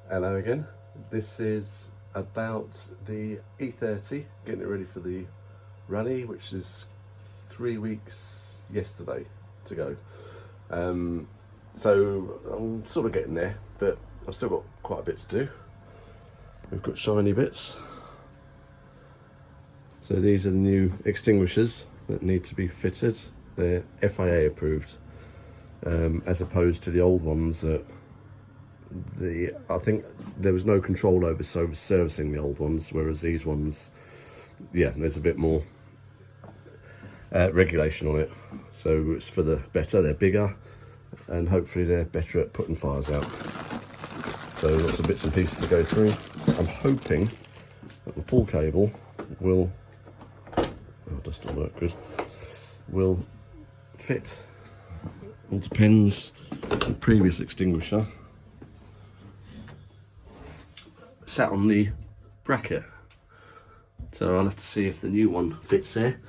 Hello again. This is about the e30, getting it ready for the rally, which is 3 weeks yesterday to go. So I'm sort of getting there, but I've still got quite a bit to do. We've got shiny bits. So these are the new extinguishers that need to be fitted. They're FIA approved, as opposed to the old ones that I think there was no control over servicing the old ones, whereas these ones, yeah, there's a bit more regulation on it. So it's for the better. They're bigger, and hopefully they're better at putting fires out. So lots of bits and pieces to go through. I'm hoping that the pull cable will, oh, it does still work good, will fit. It depends. The previous extinguisher sat on the bracket, so I'll have to see if the new one fits there,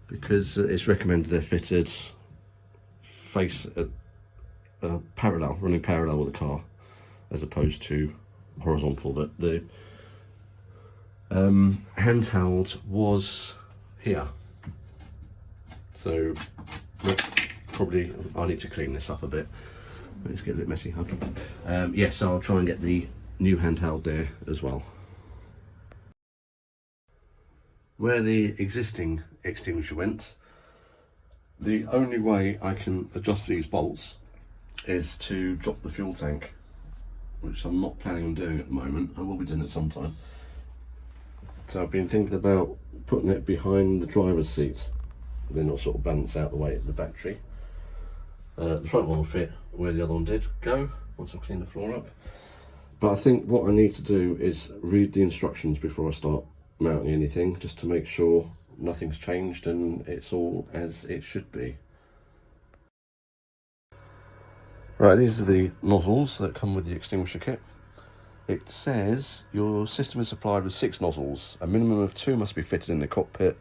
because it's recommended they're fitted face parallel, running parallel with the car, as opposed to horizontal. But the handheld was here, so probably I need to clean this up a bit. Let's get a bit messy. Yeah, so I'll try and get the new handheld there as well. Where the existing extinguisher went, the only way I can adjust these bolts is to drop the fuel tank, which I'm not planning on doing at the moment. I will be doing it sometime. So I've been thinking about putting it behind the driver's seat, then it'll sort of balance out the weight of the battery. The front one will fit where the other one did go once I clean the floor up. But I think what I need to do is read the instructions before I start mounting anything, just to make sure nothing's changed and it's all as it should be. Right, these are the nozzles that come with the extinguisher kit. It says your system is supplied with 6 nozzles. A minimum of 2 must be fitted in the cockpit.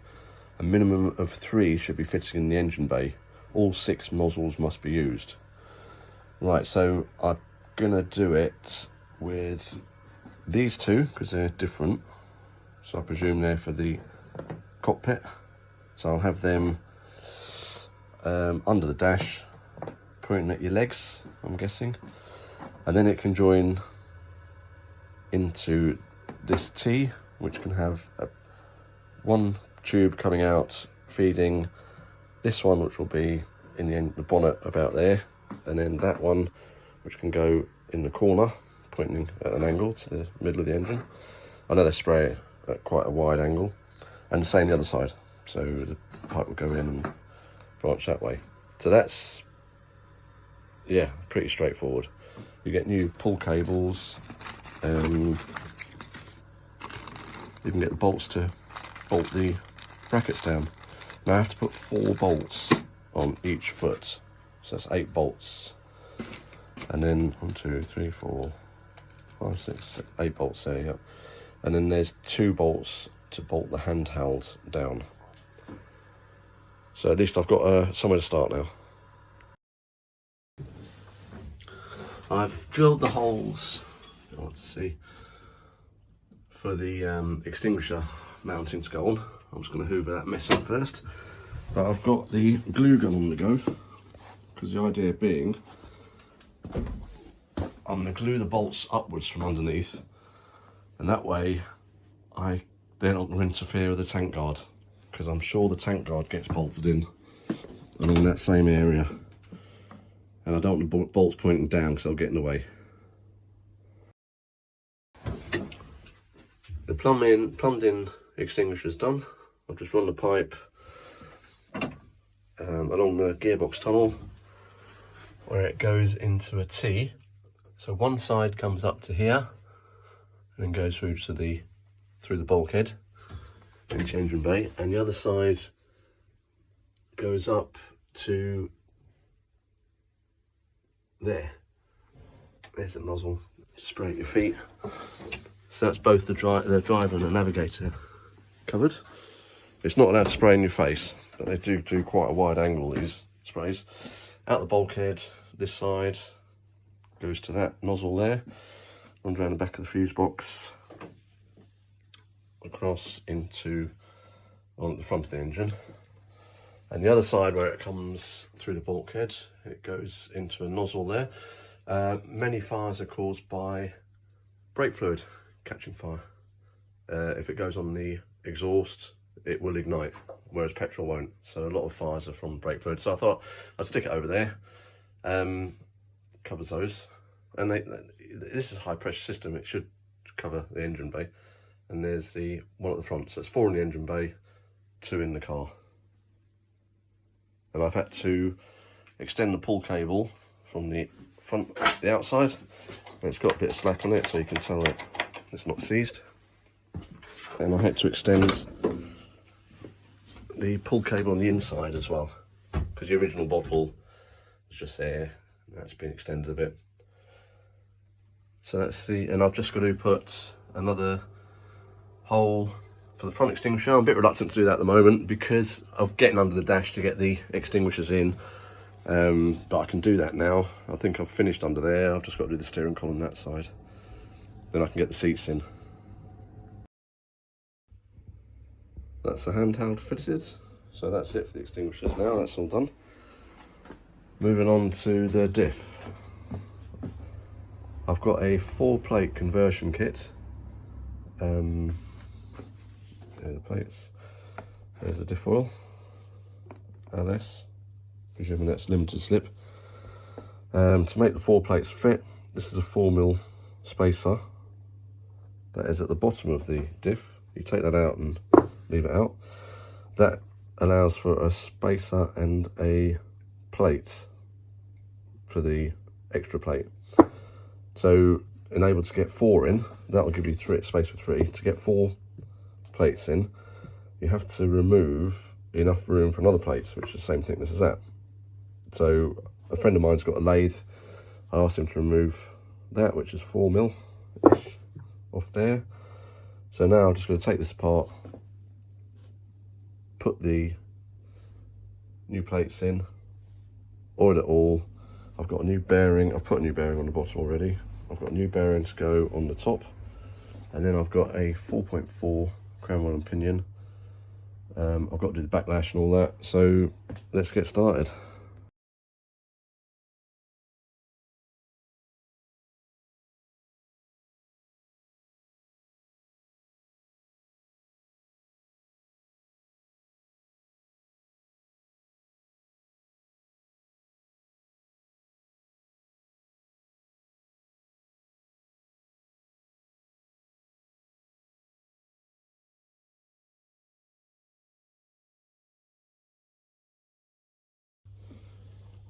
A minimum of 3 should be fitted in the engine bay. All 6 nozzles must be used. Right, so I'm gonna do it with these 2 because they're different. So I presume they're for the cockpit. So I'll have them under the dash, pointing at your legs, I'm guessing. And then it can join into this T, which can have one tube coming out feeding this one, which will be in the bonnet about there, and then that one which can go in the corner pointing at an angle to the middle of the engine. I know they spray it at quite a wide angle, and the same the other side, so the pipe will go in and branch that way. So that's, yeah, pretty straightforward. You get new pull cables, you can get the bolts to bolt the brackets down. Now I have to put 4 bolts on each foot, so that's 8 bolts, and then 1, 2, 3, 4, 5, 6, 8 bolts there, yep. And then there's 2 bolts to bolt the handheld down. So at least I've got somewhere to start now. I've drilled the holes, I want to see, for the extinguisher mounting to go on. I'm just going to hoover that mess up first. But I've got the glue gun on the go, because the idea being I'm going to glue the bolts upwards from underneath, and that way they're not going to interfere with the tank guard, because I'm sure the tank guard gets bolted in along that same area, and I don't want the bolts pointing down because they'll get in the way. The plumbed in extinguisher is done. I've just run the pipe along the gearbox tunnel where it goes into a T. So one side comes up to here and then goes through the bulkhead in the engine bay, and the other side goes up to there. There's a nozzle to spray at your feet. So that's both the driver and the navigator covered. It's not allowed to spray in your face, but they do quite a wide angle, these sprays. Out the bulkhead, this side goes to that nozzle there. runs around the back of the fuse box, across into on the front of the engine, and the other side where it comes through the bulkhead, it goes into a nozzle there. Many fires are caused by brake fluid catching fire. If it goes on the exhaust, it will ignite, whereas petrol won't. So a lot of fires are from brake fluid. So I thought I'd stick it over there. Covers those, and this is a high pressure system. It should cover the engine bay, and there's the one at the front. So it's 4 in the engine bay, 2 in the car. And I've had to extend the pull cable from the front to the outside. And it's got a bit of slack on it, so you can tell that it's not seized. And I had to extend the pull cable on the inside as well, because the original bottle was just there. That's been extended a bit. So that's and I've just got to put another hole for the front extinguisher. I'm a bit reluctant to do that at the moment because of getting under the dash to get the extinguishers in. But I can do that now. I think I've finished under there. I've just got to do the steering column that side. Then I can get the seats in. That's the handheld fitted. So that's it for the extinguishers now. That's all done. Moving on to the diff. I've got a 4-plate conversion kit. There are the plates. There's a diff oil. LS. Presuming that's limited slip. To make the 4 plates fit, this is a 4mm spacer that is at the bottom of the diff. You take that out and leave it out. That allows for a spacer and a plate for the extra plate. So enabled to get 4 in, that will give you space for 3. To get 4 plates in, you have to remove enough room for another plate, which is the same thickness as that. So a friend of mine's got a lathe. I asked him to remove that, which is 4mm-ish off there. So now I'm just going to take this apart, put the new plates in, oil it all. I've got a new bearing. I've put a new bearing on the bottom already. I've got a new bearing to go on the top, and then I've got a 4.4 crown rod and pinion. I've got to do the backlash and all that. So let's get started.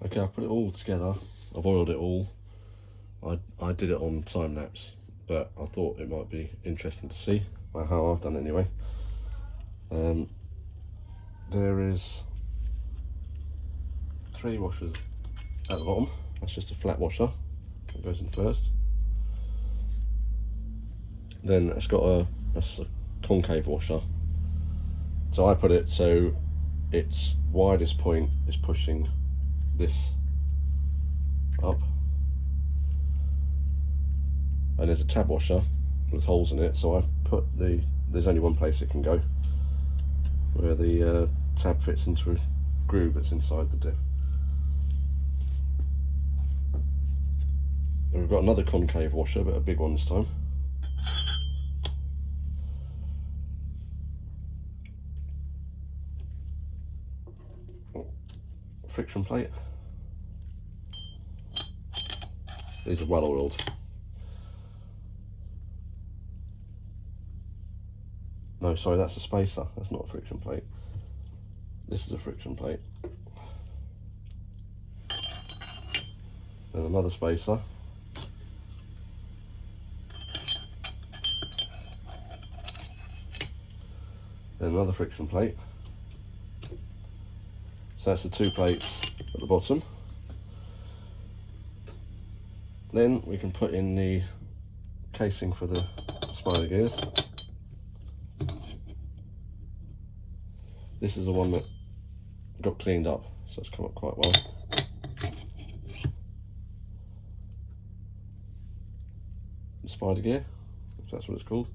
Okay, I've put it all together. I've oiled it all. I did it on time lapse, but I thought it might be interesting to see how I've done it anyway. There is 3 washers at the bottom. That's just a flat washer that goes in first. Then it's got that's a concave washer. So I put it so its widest point is pushing this up, and there's a tab washer with holes in it, so I've put there's only one place it can go, where the tab fits into a groove that's inside the diff. And we've got another concave washer, but a big one this time. Friction plate. These are well oiled. No, sorry, that's a spacer. That's not a friction plate. This is a friction plate. Then another spacer. Then another friction plate. So that's the 2 plates at the bottom. Then we can put in the casing for the spider gears. This is the one that got cleaned up, so it's come up quite well. spider gear, if that's what it's called.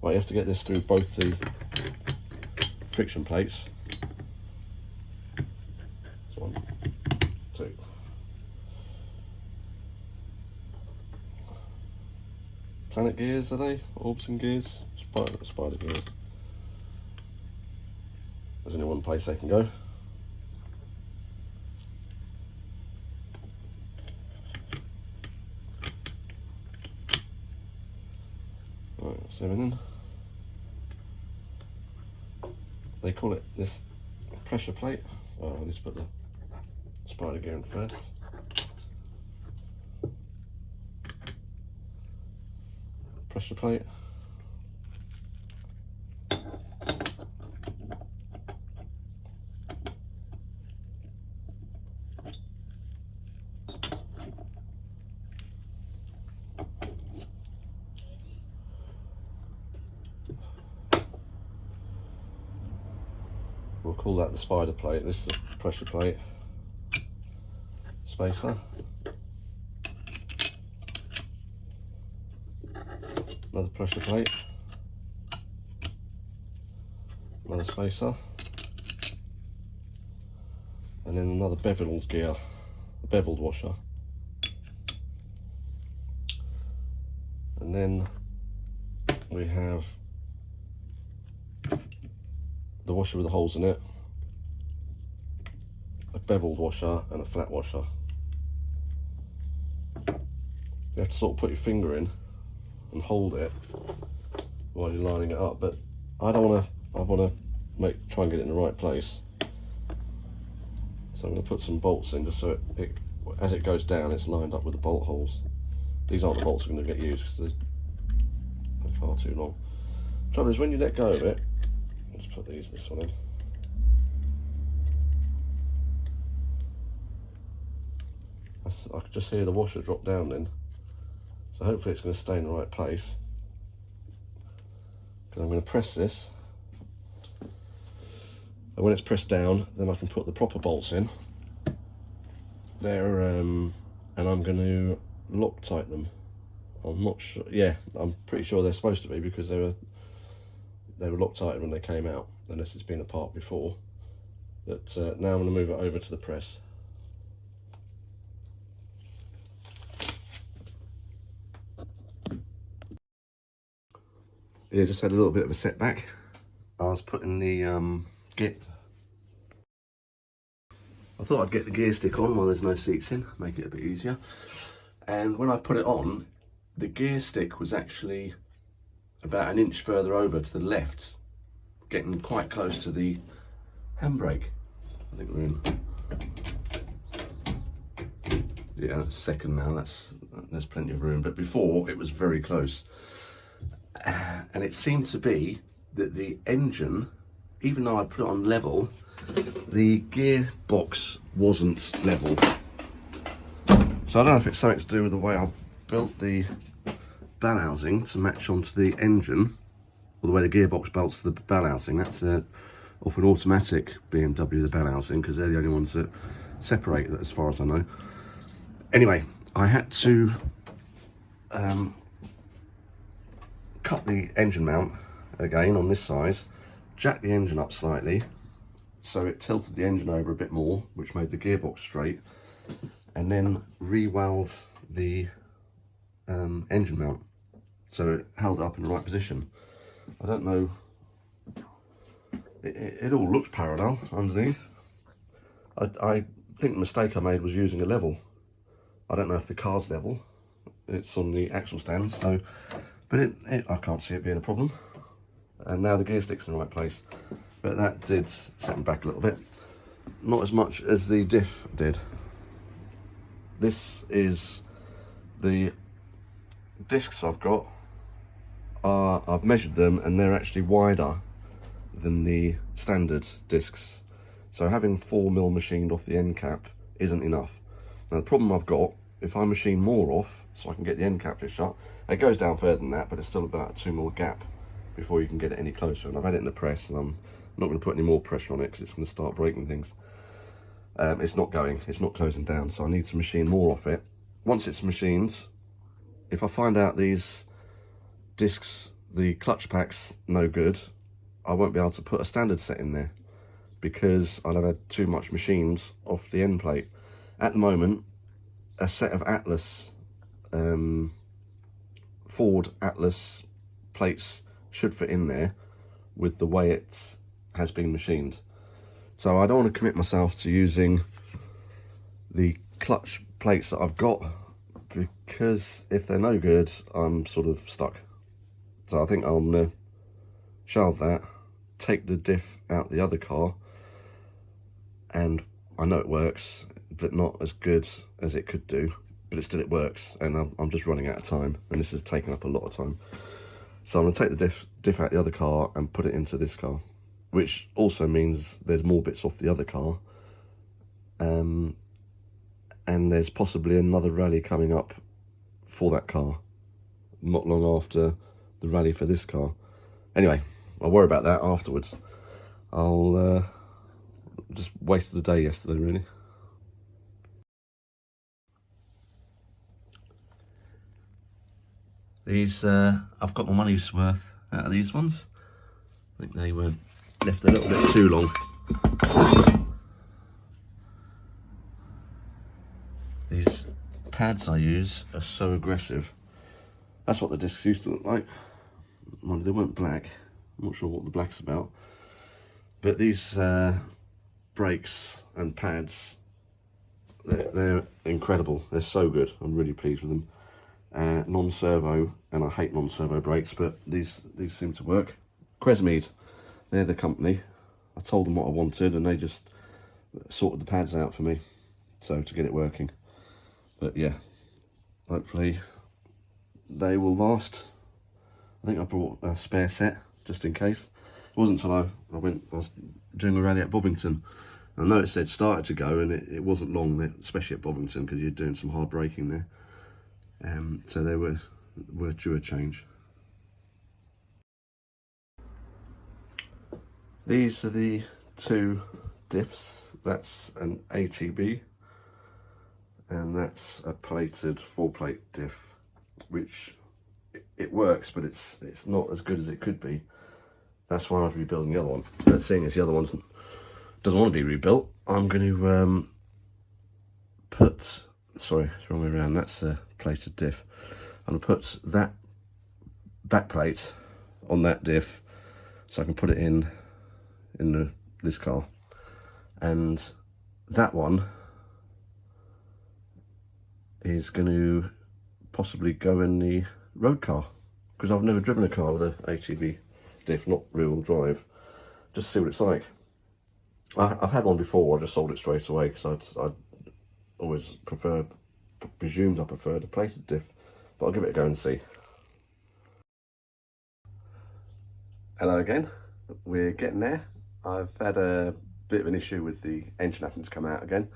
Right, you have to get this through both the friction plates. That's 1, 2. Planet gears, are they? Orbison gears? Spider gears. There's only one place they can go. Right, that's everything. They call it this pressure plate. Oh, I need to put the spider gear in first. Pressure plate. We'll call that the spider plate. This is the pressure plate. Spacer. Another pressure plate. Another spacer. And then another beveled gear, a beveled washer. And then we have the washer with the holes in it, a beveled washer and a flat washer. You have to sort of put your finger in and hold it while you're lining it up, but I want to try and get it in the right place. So I'm going to put some bolts in just so it as it goes down it's lined up with the bolt holes. These aren't the bolts I'm going to get used because they're far too long. Trouble is when you let go of it, let's put this one in. I could just hear the washer drop down then. So hopefully it's going to stay in the right place. Because I'm going to press this. And when it's pressed down, then I can put the proper bolts in. There, and I'm going to Loctite them. I'm not sure, yeah, I'm pretty sure they're supposed to be because they were Loctited when they came out, unless it's been apart before. But now I'm going to move it over to the press. Yeah, just had a little bit of a setback. I was putting the I thought I'd get the gear stick on while there's no seats in, make it a bit easier. And when I put it on, the gear stick was actually about 1 inch further over to the left, getting quite close to the handbrake. I think we're in, yeah, that's second now, there's plenty of room, but before it was very close. And it seemed to be that the engine, even though I put it on level, the gearbox wasn't level. So I don't know if it's something to do with the way I built the bell housing to match onto the engine, or the way the gearbox bolts to the bell housing. That's off an automatic BMW, the bell housing, because they're the only ones that separate it, as far as I know. Anyway, I had to cut the engine mount again on this size, jack the engine up slightly so it tilted the engine over a bit more, which made the gearbox straight, and then re-weld the engine mount so it held up in the right position. I don't know, it all looks parallel underneath. I think the mistake I made was using a level. I don't know if the car's level, it's on the axle stand, so, but I can't see it being a problem. And now the gear stick's in the right place, but that did set me back a little bit. Not as much as the Diff did. This is the discs I've got. I've measured them and they're actually wider than the standard discs. So having 4mm machined off the end cap isn't enough. Now the problem I've got, if I machine more off so I can get the end cap to shut, it goes down further than that, but it's still about a 2mm gap before you can get it any closer. And I've had it in the press and I'm not going to put any more pressure on it because it's going to start breaking things. It's not closing down, so I need to machine more off it. Once it's machined, if I find out these discs, the clutch pack's no good, I won't be able to put a standard set in there because I'll have had too much machined off the end plate. At the moment, a set of Atlas, Ford Atlas plates should fit in there with the way it has been machined. So I don't want to commit myself to using the clutch plates that I've got, because if they're no good, I'm sort of stuck. So I think I'm gonna shelve that, take the diff out the other car, and I know it works, but not as good as it could do, but it works, and I'm just running out of time, and this is taking up a lot of time. So I'm gonna take the diff out the other car and put it into this car, which also means there's more bits off the other car, and there's possibly another rally coming up for that car, not long after the rally for this car. Anyway, I'll worry about that afterwards. I'll just wasted the day yesterday, really. These, I've got my money's worth out of these ones. I think they were left a little bit too long. These pads I use are so aggressive. That's what the discs used to look like. Mind, they weren't black. I'm not sure what the black's about. But these brakes and pads, they're incredible. They're so good. I'm really pleased with them. Non-servo, and I hate non-servo brakes, but these seem to work. Quesmead, they're the company. I told them what I wanted, and they just sorted the pads out for me, so to get it working. But yeah, hopefully they will last. I think I brought a spare set just in case. It wasn't until I was doing a rally at Bovington. I noticed they'd started to go, and it wasn't long, especially at Bovington, because you're doing some hard braking there. So they were due a change. These are the two diffs. That's an ATB, and that's a plated 4-plate diff, which it works, but it's not as good as it could be. That's why I was rebuilding the other one. But seeing as the other one doesn't want to be rebuilt, I'm going to put, sorry, it's the wrong way around, that's a plated diff. I'm going to put that back plate on that diff so I can put it in this car, and that one is going to possibly go in the road car, because I've never driven a car with an ATV diff, not rear-wheel drive, just to see what it's like. I've had one before. I just sold it straight away because I'd always presumed I preferred a plated diff, but I'll give it a go and see. Hello again, we're getting there. I've had a bit of an issue with the engine having to come out again,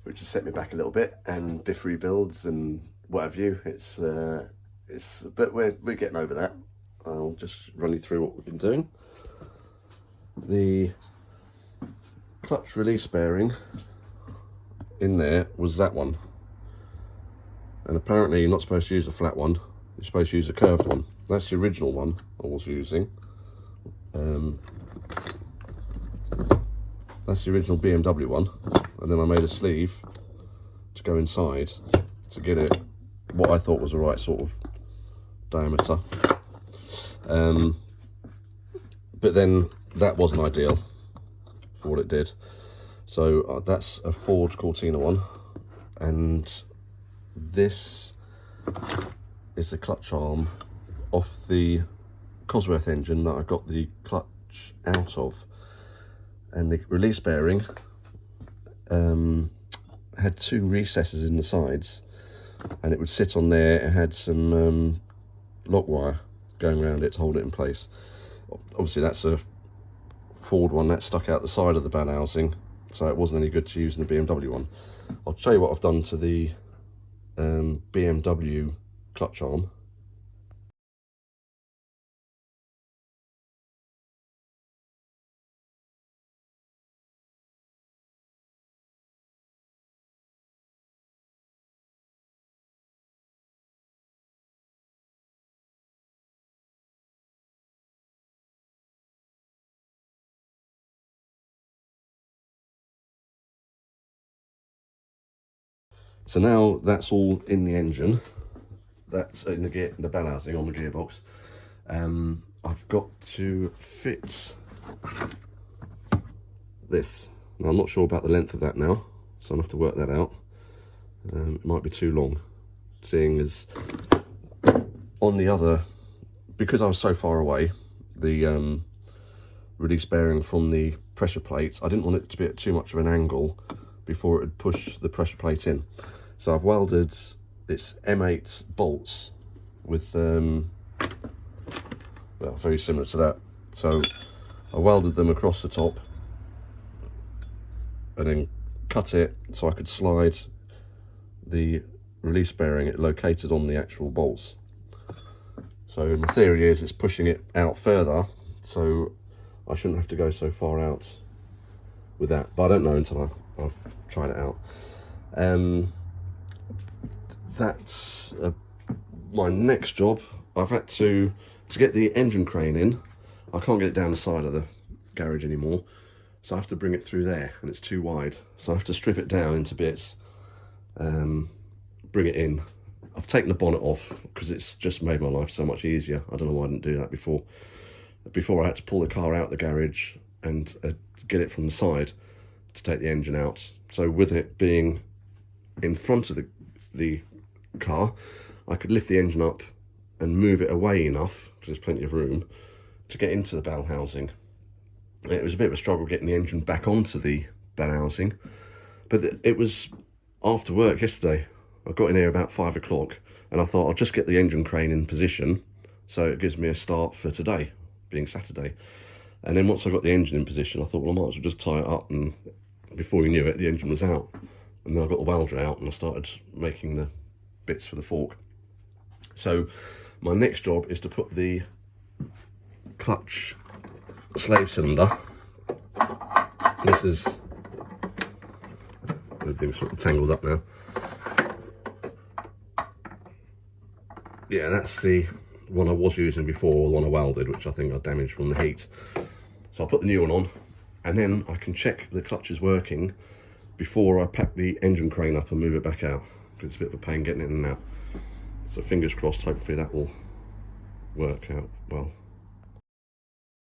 which has set me back a little bit, and diff rebuilds and what have you. But we're getting over that. I'll just run you through what we've been doing. The clutch release bearing in there was that one, and apparently you're not supposed to use a flat one, you're supposed to use a curved one. That's the original one I was using. That's the original BMW one, and then I made a sleeve to go inside to get it what I thought was the right sort of diameter. But then that wasn't ideal for what it did. So that's a Ford Cortina one, and this is the clutch arm off the Cosworth engine that I got the clutch out of, and the release bearing had 2 recesses in the sides, and it would sit on there. It had some lock wire going around it to hold it in place. Obviously that's a Ford one that stuck out the side of the bell housing, so it wasn't any good to use in the BMW one. I'll show you what I've done to the BMW clutch arm. So now that's all in the engine. That's in the bell housing on the gearbox. I've got to fit this. Now I'm not sure about the length of that now, so I'll have to work that out. It might be too long, seeing as on the other, because I was so far away, the release bearing from the pressure plates, I didn't want it to be at too much of an angle before it would push the pressure plate in. So I've welded its M8 bolts with, well, very similar to that. So I welded them across the top and then cut it so I could slide the release bearing it located on the actual bolts. So my theory is it's pushing it out further, so I shouldn't have to go so far out with that, but I don't know until I've tried it out. That's my next job. I've had to get the engine crane in. I can't get it down the side of the garage anymore, so I have to bring it through there, and it's too wide, so I have to strip it down into bits, bring it in. I've taken the bonnet off because it's just made my life so much easier. I don't know why I didn't do that before. Before I had to pull the car out the garage and get it from the side to take the engine out. So with it being in front of the car, I could lift the engine up and move it away enough, because there's plenty of room, to get into the bell housing. It was a bit of a struggle getting the engine back onto the bell housing, but it was after work yesterday. I got in here about 5 o'clock and I thought I'll just get the engine crane in position so it gives me a start for today, being Saturday. And then once I got the engine in position, I thought, well, I might as well just tie it up, and before we knew it, the engine was out. And then I got the welder out and I started making the bits for the fork. So my next job is to put the clutch slave cylinder. This is, everything's sort of tangled up now. Yeah, that's the one I was using before, the one I welded, which I think I damaged from the heat. So I'll put the new one on, and then I can check the clutch is working before I pack the engine crane up and move it back out, because it's a bit of a pain getting it in and out. So fingers crossed, hopefully that will work out well.